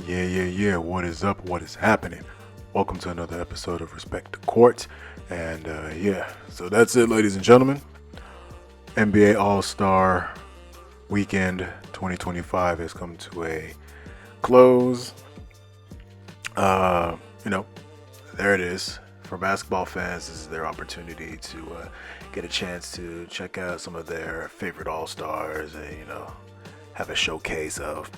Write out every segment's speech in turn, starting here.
Yeah. What is up? What is happening? Welcome to another episode of Respect the Court. And so that's it, ladies and gentlemen. NBA All Star Weekend 2025 has come to a close. You know, there it is. For basketball fans, this is their opportunity to get a chance to check out some of their favorite All Stars and, have a showcase of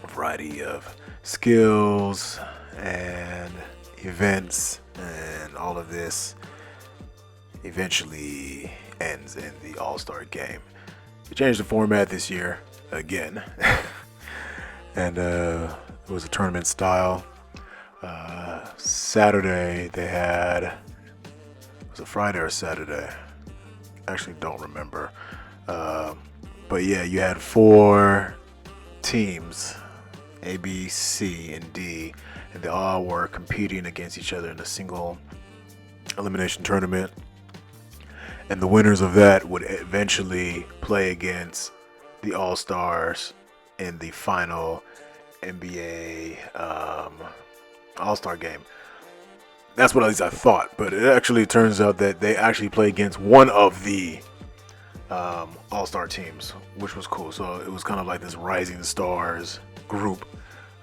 a variety of skills and events, and all of this eventually ends in the All-Star game. We changed the format this year again, and it was a tournament style. Saturday they had, was it Friday or Saturday? I actually don't remember. But yeah, you had 4 teams, A, B, C, and D, and they all were competing against each other in a single elimination tournament. And the winners of that would eventually play against the All-Stars in the final NBA All-Star game. That's what at least I thought, but it actually turns out that they actually play against one of the All-Star teams, which was cool. So it was kind of like this rising stars group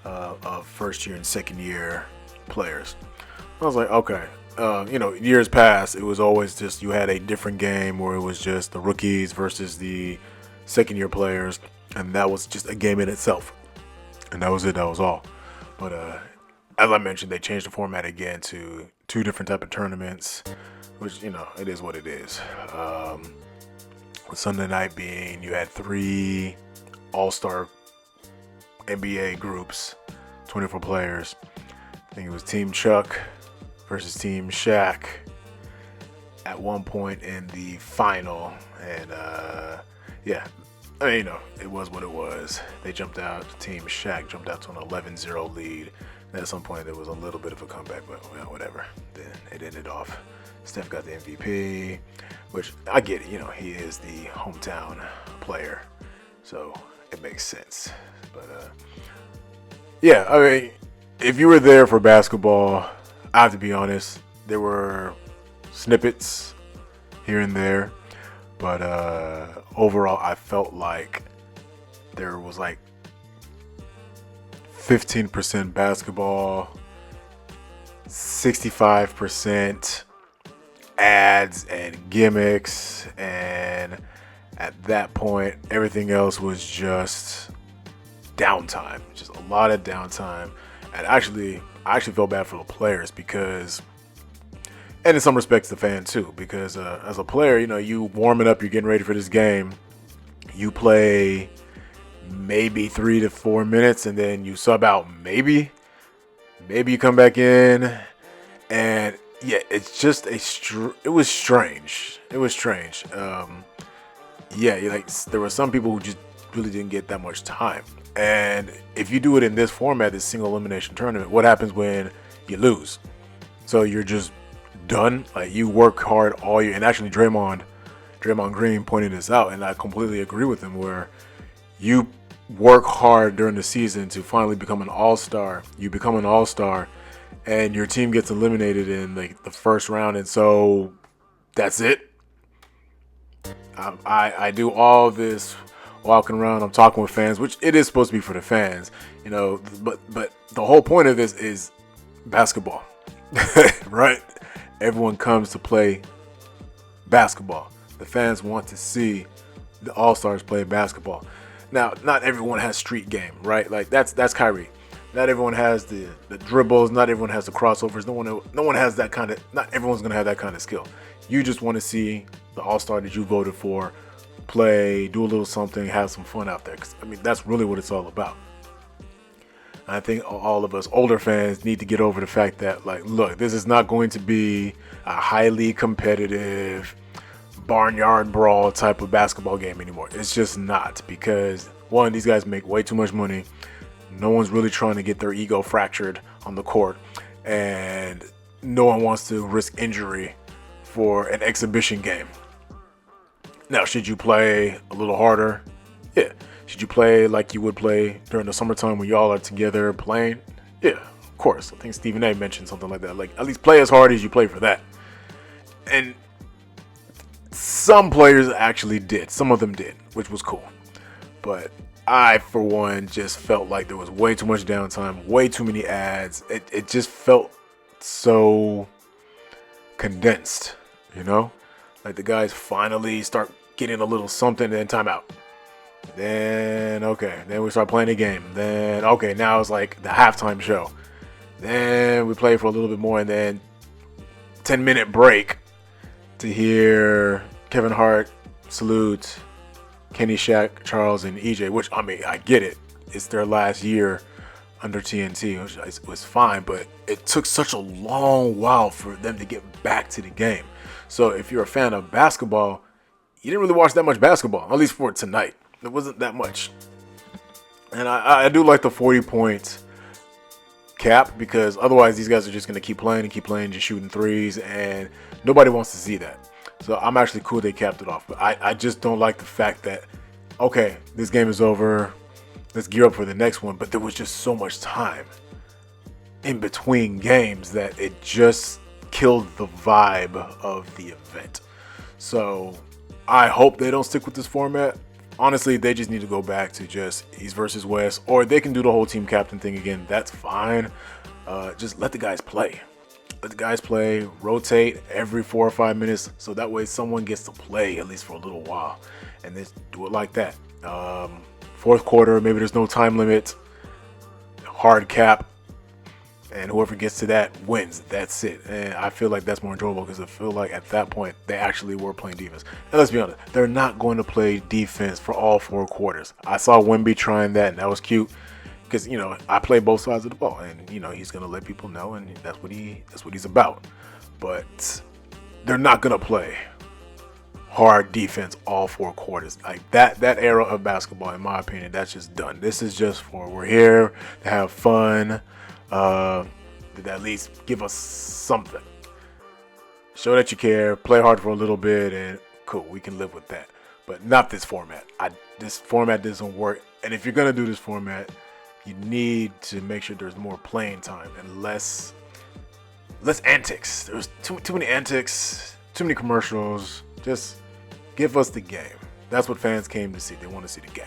of first year and second year players. I was like, okay. Years past, it was always just you had a different game where it was just the rookies versus the second year players, and that was just a game in itself. And that was it, that was all. But as I mentioned, they changed the format again to 2 different type of tournaments, which, it is what it is. With Sunday night being, you had 3 All-Star NBA groups, 24 players. I think it was Team Chuck versus Team Shaq at one point in the final. And it was what it was. They jumped out, Team Shaq jumped out to an 11-0 lead. And at some point there was a little bit of a comeback, but whatever. Then it ended off. Steph got the MVP, which I get it, he is the hometown player, so it makes sense. But if you were there for basketball, I have to be honest, there were snippets here and there, but overall I felt like there was like 15% basketball, 65% ads and gimmicks, and at that point everything else was just downtime, just a lot of downtime. And I actually felt bad for the players because, and in some respects the fan too, because as a player, you warming up, you're getting ready for this game, you play maybe 3 to 4 minutes and then you sub out, maybe you come back in, and it's just it was strange. There were some people who just really didn't get that much time. And if you do it in this format, this single elimination tournament, what happens when you lose? So you're just done. Like, you work hard all year. And actually Draymond Green pointed this out, and I completely agree with him, where you work hard during the season to finally become an all-star. You become an all-star and your team gets eliminated in the first round, and so that's it. I do all this walking around, I'm talking with fans, which it is supposed to be for the fans, but the whole point of this is basketball. Right? Everyone comes to play basketball. The fans want to see the All-Stars play basketball. Now, not everyone has street game, right? Like, that's Kyrie. Not everyone has the dribbles. Not everyone has the crossovers. No one has that kind of. Not everyone's gonna have that kind of skill. You just want to see the All-Star that you voted for play, do a little something, have some fun out there. 'Cause, that's really what it's all about. I think all of us older fans need to get over the fact that, look, this is not going to be a highly competitive barnyard brawl type of basketball game anymore. It's just not, because one, these guys make way too much money. No one's really trying to get their ego fractured on the court, and no one wants to risk injury for an exhibition game. Now, should you play a little harder? Yeah. Should you play like you would play during the summertime when y'all are together playing? Yeah, of course. I think Stephen A mentioned something like that. Like, at least play as hard as you play for that. And some players actually did. Some of them did, which was cool. But I, for one, just felt like there was way too much downtime, way too many ads. It just felt so condensed, you know? Like the guys finally start getting a little something, then timeout. Then, okay, then we start playing the game. Then, okay, now it's like the halftime show. Then we play for a little bit more, and then 10-minute break to hear Kevin Hart salute Kenny, Shaq, Charles, and EJ, which, I mean, I get it. It's their last year under TNT, which was fine, but it took such a long while for them to get back to the game. So if you're a fan of basketball, you didn't really watch that much basketball, at least for tonight. It wasn't that much. And I do like the 40-point cap, because otherwise these guys are just going to keep playing, just shooting threes, and nobody wants to see that. So I'm actually cool they capped it off. But I just don't like the fact that, okay, this game is over, let's gear up for the next one. But there was just so much time in between games that it just killed the vibe of the event. So I hope they don't stick with this format. Honestly, they just need to go back to just East versus West, or they can do the whole team captain thing again. That's fine. Just let the guys play. Let the guys play, rotate every 4 or 5 minutes, so that way someone gets to play at least for a little while, and then do it like that. Fourth quarter, maybe there's no time limit, hard cap, and whoever gets to that wins. That's it. And I feel like that's more enjoyable, because I feel like at that point they actually were playing defense. And let's be honest, they're not going to play defense for all 4 quarters. I saw Wemby trying that, and that was cute. Because, you know, I play both sides of the ball, and, you know, he's going to let people know, and that's what he's about. But they're not going to play hard defense all 4 quarters. Like that era of basketball, in my opinion, that's just done. This is just for, we're here to have fun, to at least give us something. Show that you care, play hard for a little bit, and cool, we can live with that. But not this format. This format doesn't work. And if you're going to do this format, you need to make sure there's more playing time and less antics. There's too many antics, too many commercials. Just give us the game. That's what fans came to see. They want to see the game.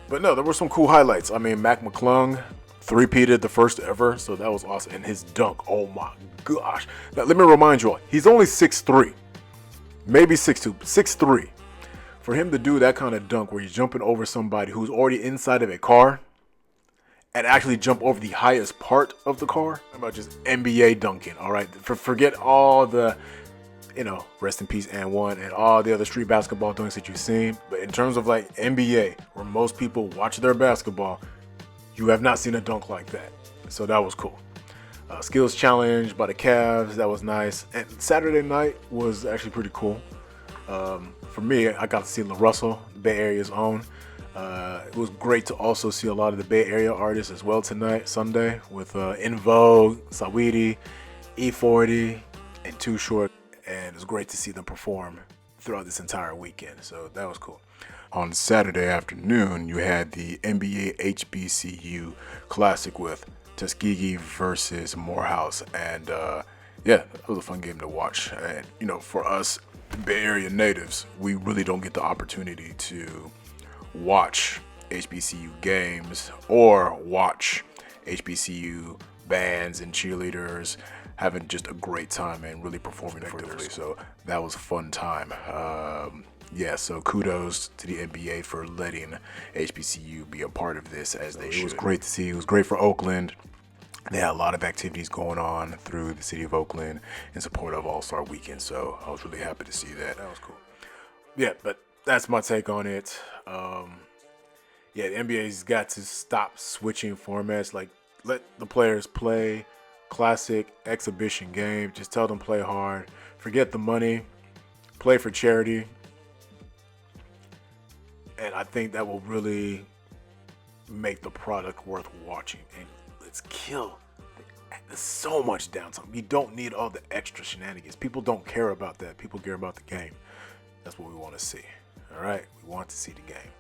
But no, there were some cool highlights. I mean, Mac McClung three-peated the first ever, so that was awesome. And his dunk, oh my gosh. Now, let me remind you all, he's only 6'3", maybe 6'2", 6'3". For him to do that kind of dunk where he's jumping over somebody who's already inside of a car, and actually jump over the highest part of the car. I'm about just NBA dunking, all right? Forget all the, you know, rest in peace and one, and all the other street basketball dunks that you've seen. But in terms of like NBA, where most people watch their basketball, you have not seen a dunk like that. So that was cool. Skills challenge by the Cavs, that was nice. And Saturday night was actually pretty cool. For me, I got to see LaRussell, Bay Area's own. It was great to also see a lot of the Bay Area artists as well tonight, Sunday, with In Vogue, Saweetie, E40, and Too Short. And it was great to see them perform throughout this entire weekend. So that was cool. On Saturday afternoon, you had the NBA HBCU Classic with Tuskegee versus Morehouse. And yeah, it was a fun game to watch. And, you know, for us Bay Area natives, we really don't get the opportunity to watch HBCU games or watch HBCU bands and cheerleaders having just a great time and really performing effectively. So that was a fun time. Yeah, so kudos to the NBA for letting HBCU be a part of this as they should. It was great to see. It was great for Oakland. They had a lot of activities going on through the city of Oakland in support of All-Star Weekend. So I was really happy to see that. That was cool. Yeah, but that's my take on it. Yeah, the NBA's got to stop switching formats. Like, let the players play classic exhibition game. Just tell them play hard. Forget the money. Play for charity. And I think that will really make the product worth watching. And let's kill. There's so much downtime. You don't need all the extra shenanigans. People don't care about that. People care about the game. That's what we want to see. All right? We want to see the game.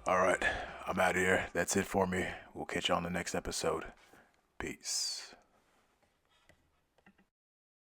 All right, I'm out of here. That's it for me. We'll catch you on the next episode. Peace.